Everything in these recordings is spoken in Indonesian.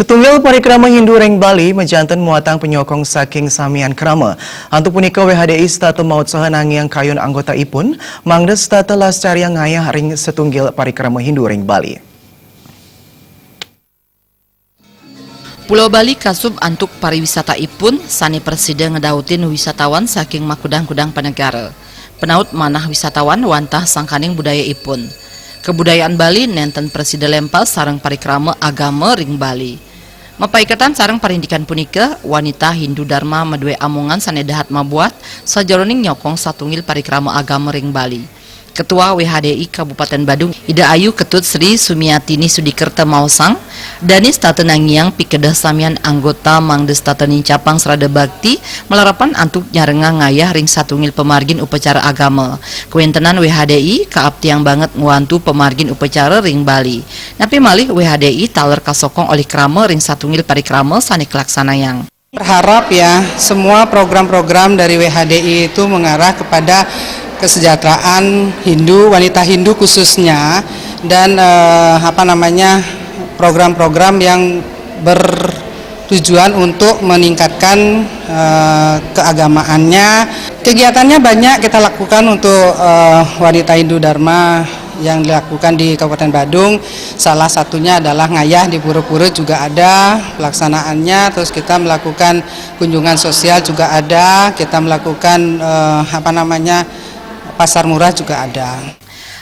Setunggal parikrama Hindu Reng Bali menjantan muatan penyokong saking samian krama. Untuk punika WHDI statu maut sahanang yang kayun anggota ipun, mangdes statu lastari yang ngayah ring setunggal parikrama Hindu Reng Bali. Pulau Bali kasub antuk pariwisata ipun, sani presiden ngedautin wisatawan saking makudang-kudang penegara. Penaut manah wisatawan wantah sangkaning budaya ipun. Kebudayaan Bali nenten presiden lempal sarang parikrama agama ring Bali. Mapaikatan sarang parindikan punika wanita Hindu Dharma madue amungan sanedahat mabuat sajaroning nyokong satungil parikrama agama ring Bali. Ketua WHDI Kabupaten Badung Ida Ayu Ketut Sri Sumiatini Sudikerta Mausang Dani Statenangiang pikedah samian anggota Mangdes Statenin Capang Serada Bakti melarapan antuk nyarenga ngayah ring satungil pemargin upacara agama. Kuentenan WHDI kaaptiang banget nguantu pemargin upacara ring Bali. Napi malih WHDI taler kasokong oleh krama ring satungil parikrama sani kelaksanayang. Berharap ya semua program-program dari WHDI itu mengarah kepada kesejahteraan Hindu, wanita Hindu khususnya, dan program-program yang bertujuan untuk meningkatkan keagamaannya. Kegiatannya banyak kita lakukan untuk wanita Hindu Dharma yang dilakukan di Kabupaten Badung. Salah satunya adalah ngayah di pura-pura juga ada pelaksanaannya. Terus kita melakukan kunjungan sosial juga ada. Kita melakukan pasar murah juga ada.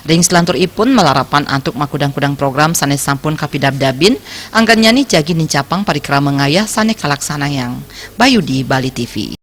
Ring selantur ipun melarapan antuk makudang-kudang program sanes sampun kapidabdabin anggan nyani jagi nincapang parikrama ngayah sane kalaksanayang. Bayu di Bali TV.